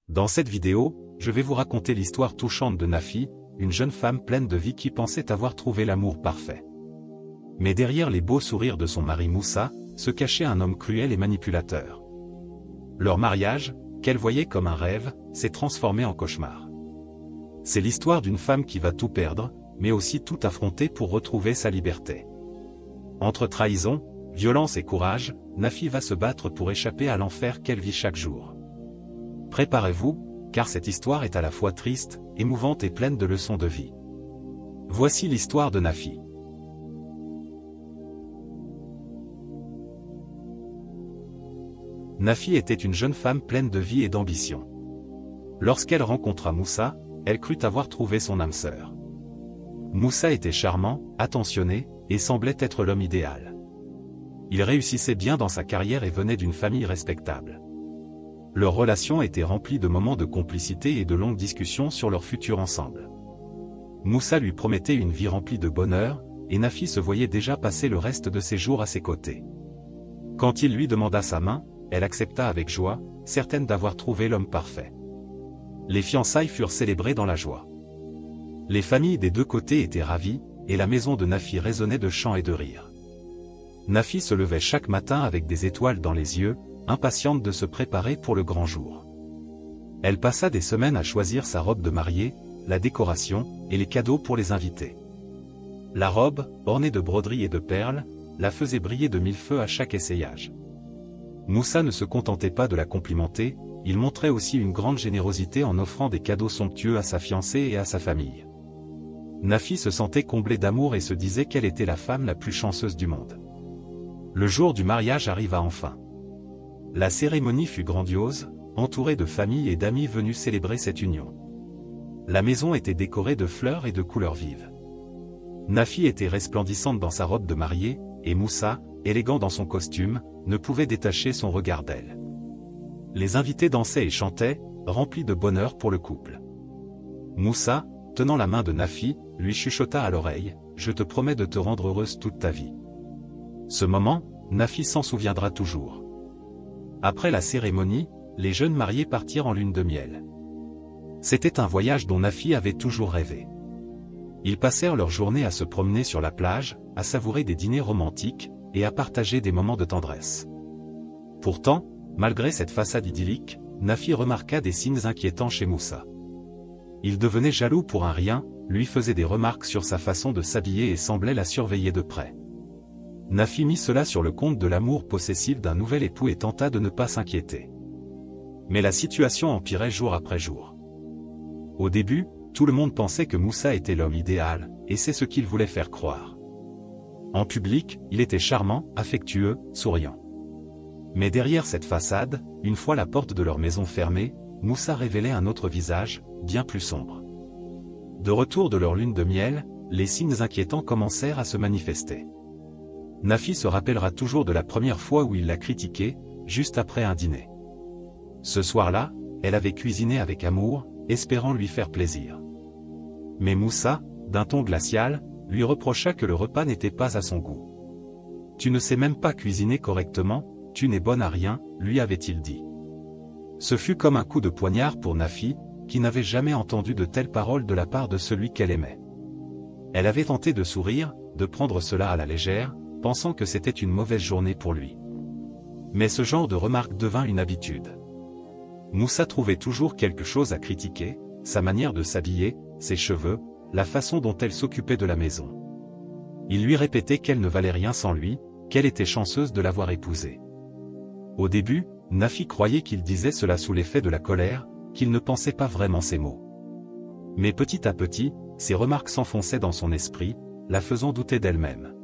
Dans cette vidéo, je vais vous raconter l'histoire touchante de Nafi, une jeune femme pleine de vie qui pensait avoir trouvé l'amour parfait. Mais derrière les beaux sourires de son mari Moussa, se cachait un homme cruel et manipulateur. Leur mariage, qu'elle voyait comme un rêve, s'est transformé en cauchemar. C'est l'histoire d'une femme qui va tout perdre, mais aussi tout affronter pour retrouver sa liberté. Entre trahison, violence et courage, Nafi va se battre pour échapper à l'enfer qu'elle vit chaque jour. Préparez-vous, car cette histoire est à la fois triste, émouvante et pleine de leçons de vie. Voici l'histoire de Nafi. Nafi était une jeune femme pleine de vie et d'ambition. Lorsqu'elle rencontra Moussa, elle crut avoir trouvé son âme sœur. Moussa était charmant, attentionné, et semblait être l'homme idéal. Il réussissait bien dans sa carrière et venait d'une famille respectable. Leur relation était remplie de moments de complicité et de longues discussions sur leur futur ensemble. Moussa lui promettait une vie remplie de bonheur, et Nafi se voyait déjà passer le reste de ses jours à ses côtés. Quand il lui demanda sa main, elle accepta avec joie, certaine d'avoir trouvé l'homme parfait. Les fiançailles furent célébrées dans la joie. Les familles des deux côtés étaient ravies, et la maison de Nafi résonnait de chants et de rires. Nafi se levait chaque matin avec des étoiles dans les yeux, impatiente de se préparer pour le grand jour. Elle passa des semaines à choisir sa robe de mariée, la décoration, et les cadeaux pour les invités. La robe, ornée de broderies et de perles, la faisait briller de mille feux à chaque essayage. Moussa ne se contentait pas de la complimenter, il montrait aussi une grande générosité en offrant des cadeaux somptueux à sa fiancée et à sa famille. Nafi se sentait comblée d'amour et se disait qu'elle était la femme la plus chanceuse du monde. Le jour du mariage arriva enfin. La cérémonie fut grandiose, entourée de familles et d'amis venus célébrer cette union. La maison était décorée de fleurs et de couleurs vives. Nafi était resplendissante dans sa robe de mariée, et Moussa, élégant dans son costume, ne pouvait détacher son regard d'elle. Les invités dansaient et chantaient, remplis de bonheur pour le couple. Moussa, tenant la main de Nafi, lui chuchota à l'oreille, « Je te promets de te rendre heureuse toute ta vie. » Ce moment, Nafi s'en souviendra toujours. Après la cérémonie, les jeunes mariés partirent en lune de miel. C'était un voyage dont Nafi avait toujours rêvé. Ils passèrent leur journée à se promener sur la plage, à savourer des dîners romantiques, et à partager des moments de tendresse. Pourtant, malgré cette façade idyllique, Nafi remarqua des signes inquiétants chez Moussa. Il devenait jaloux pour un rien, lui faisait des remarques sur sa façon de s'habiller et semblait la surveiller de près. Nafi mit cela sur le compte de l'amour possessif d'un nouvel époux et tenta de ne pas s'inquiéter. Mais la situation empirait jour après jour. Au début, tout le monde pensait que Moussa était l'homme idéal, et c'est ce qu'il voulait faire croire. En public, il était charmant, affectueux, souriant. Mais derrière cette façade, une fois la porte de leur maison fermée, Moussa révélait un autre visage, bien plus sombre. De retour de leur lune de miel, les signes inquiétants commencèrent à se manifester. Nafi se rappellera toujours de la première fois où il l'a critiqué, juste après un dîner. Ce soir-là, elle avait cuisiné avec amour, espérant lui faire plaisir. Mais Moussa, d'un ton glacial, lui reprocha que le repas n'était pas à son goût. « Tu ne sais même pas cuisiner correctement, tu n'es bonne à rien », lui avait-il dit. Ce fut comme un coup de poignard pour Nafi, qui n'avait jamais entendu de telles paroles de la part de celui qu'elle aimait. Elle avait tenté de sourire, de prendre cela à la légère, pensant que c'était une mauvaise journée pour lui. Mais ce genre de remarque devint une habitude. Moussa trouvait toujours quelque chose à critiquer, sa manière de s'habiller, ses cheveux, la façon dont elle s'occupait de la maison. Il lui répétait qu'elle ne valait rien sans lui, qu'elle était chanceuse de l'avoir épousé. Au début, Nafi croyait qu'il disait cela sous l'effet de la colère, qu'il ne pensait pas vraiment ces mots. Mais petit à petit, ces remarques s'enfonçaient dans son esprit, la faisant douter d'elle-même.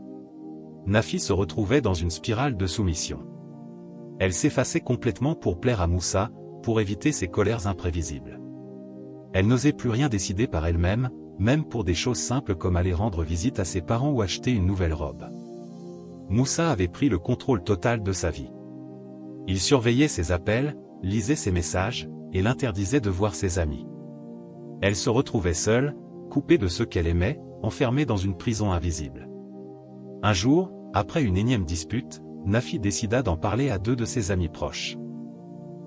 Nafi se retrouvait dans une spirale de soumission. Elle s'effaçait complètement pour plaire à Moussa, pour éviter ses colères imprévisibles. Elle n'osait plus rien décider par elle-même, même pour des choses simples comme aller rendre visite à ses parents ou acheter une nouvelle robe. Moussa avait pris le contrôle total de sa vie. Il surveillait ses appels, lisait ses messages, et l'interdisait de voir ses amis. Elle se retrouvait seule, coupée de ceux qu'elle aimait, enfermée dans une prison invisible. Un jour, après une énième dispute, Nafi décida d'en parler à deux de ses amis proches.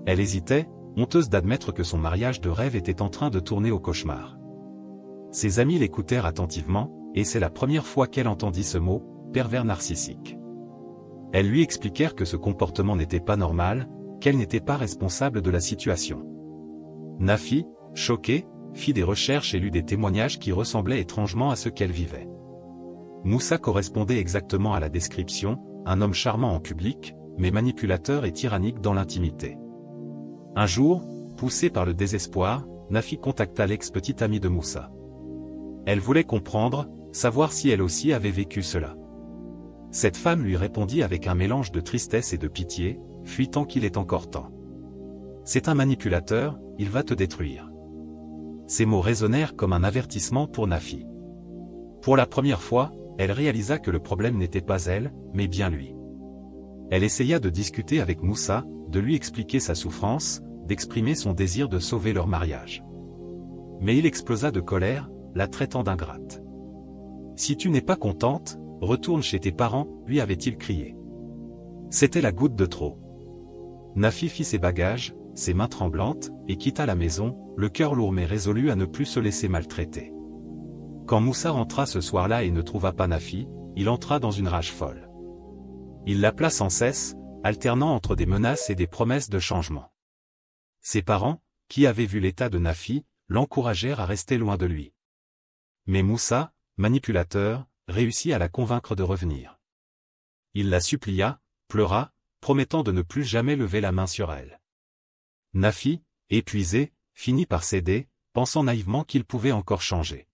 Elle hésitait, honteuse d'admettre que son mariage de rêve était en train de tourner au cauchemar. Ses amis l'écoutèrent attentivement, et c'est la première fois qu'elle entendit ce mot, pervers narcissique. Elles lui expliquèrent que ce comportement n'était pas normal, qu'elle n'était pas responsable de la situation. Nafi, choquée, fit des recherches et lut des témoignages qui ressemblaient étrangement à ce qu'elle vivait. Moussa correspondait exactement à la description, un homme charmant en public, mais manipulateur et tyrannique dans l'intimité. Un jour, poussée par le désespoir, Nafi contacta l'ex-petite amie de Moussa. Elle voulait comprendre, savoir si elle aussi avait vécu cela. Cette femme lui répondit avec un mélange de tristesse et de pitié, « Fuis tant qu'il est encore temps. C'est un manipulateur, il va te détruire. » Ces mots résonnèrent comme un avertissement pour Nafi. Pour la première fois, elle réalisa que le problème n'était pas elle, mais bien lui. Elle essaya de discuter avec Moussa, de lui expliquer sa souffrance, d'exprimer son désir de sauver leur mariage. Mais il explosa de colère, la traitant d'ingrate. « Si tu n'es pas contente, retourne chez tes parents, lui avait-il crié. C'était la goutte de trop. Nafi fit ses bagages, ses mains tremblantes, et quitta la maison, le cœur lourd mais résolu à ne plus se laisser maltraiter. Quand Moussa rentra ce soir-là et ne trouva pas Nafi, il entra dans une rage folle. Il l'appela sans cesse, alternant entre des menaces et des promesses de changement. Ses parents, qui avaient vu l'état de Nafi, l'encouragèrent à rester loin de lui. Mais Moussa, manipulateur, réussit à la convaincre de revenir. Il la supplia, pleura, promettant de ne plus jamais lever la main sur elle. Nafi, épuisé, finit par céder, pensant naïvement qu'il pouvait encore changer.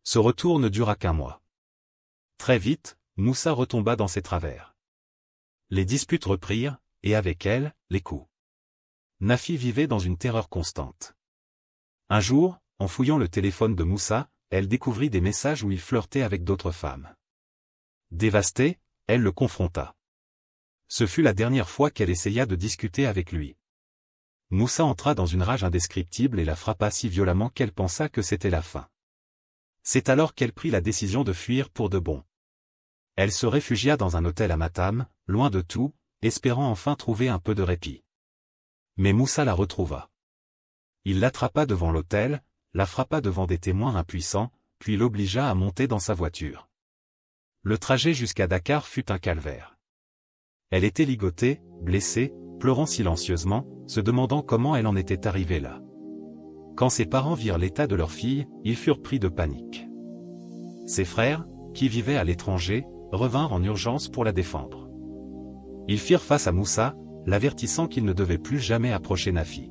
Ce retour ne dura qu'un mois. Très vite, Moussa retomba dans ses travers. Les disputes reprirent, et avec elles, les coups. Nafi vivait dans une terreur constante. Un jour, en fouillant le téléphone de Moussa, elle découvrit des messages où il flirtait avec d'autres femmes. Dévastée, elle le confronta. Ce fut la dernière fois qu'elle essaya de discuter avec lui. Moussa entra dans une rage indescriptible et la frappa si violemment qu'elle pensa que c'était la fin. C'est alors qu'elle prit la décision de fuir pour de bon. Elle se réfugia dans un hôtel à Matam, loin de tout, espérant enfin trouver un peu de répit. Mais Moussa la retrouva. Il l'attrapa devant l'hôtel, la frappa devant des témoins impuissants, puis l'obligea à monter dans sa voiture. Le trajet jusqu'à Dakar fut un calvaire. Elle était ligotée, blessée, pleurant silencieusement, se demandant comment elle en était arrivée là. Quand ses parents virent l'état de leur fille, ils furent pris de panique. Ses frères, qui vivaient à l'étranger, revinrent en urgence pour la défendre. Ils firent face à Moussa, l'avertissant qu'il ne devait plus jamais approcher Nafi.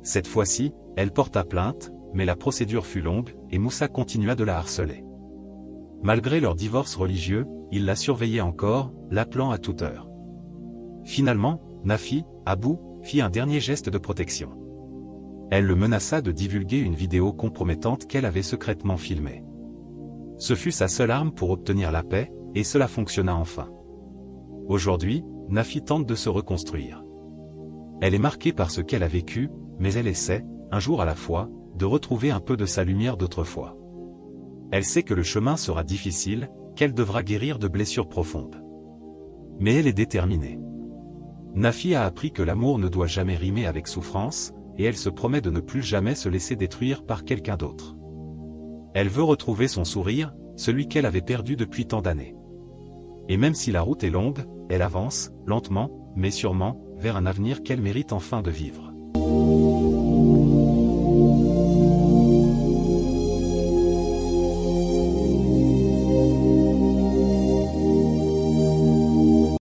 Cette fois-ci, elle porta plainte, mais la procédure fut longue, et Moussa continua de la harceler. Malgré leur divorce religieux, il la surveillait encore, l'appelant à toute heure. Finalement, Nafi, à bout, fit un dernier geste de protection. Elle le menaça de divulguer une vidéo compromettante qu'elle avait secrètement filmée. Ce fut sa seule arme pour obtenir la paix, et cela fonctionna enfin. Aujourd'hui, Nafi tente de se reconstruire. Elle est marquée par ce qu'elle a vécu, mais elle essaie, un jour à la fois, de retrouver un peu de sa lumière d'autrefois. Elle sait que le chemin sera difficile, qu'elle devra guérir de blessures profondes. Mais elle est déterminée. Nafi a appris que l'amour ne doit jamais rimer avec souffrance, et elle se promet de ne plus jamais se laisser détruire par quelqu'un d'autre. Elle veut retrouver son sourire, celui qu'elle avait perdu depuis tant d'années. Et même si la route est longue, elle avance, lentement, mais sûrement, vers un avenir qu'elle mérite enfin de vivre.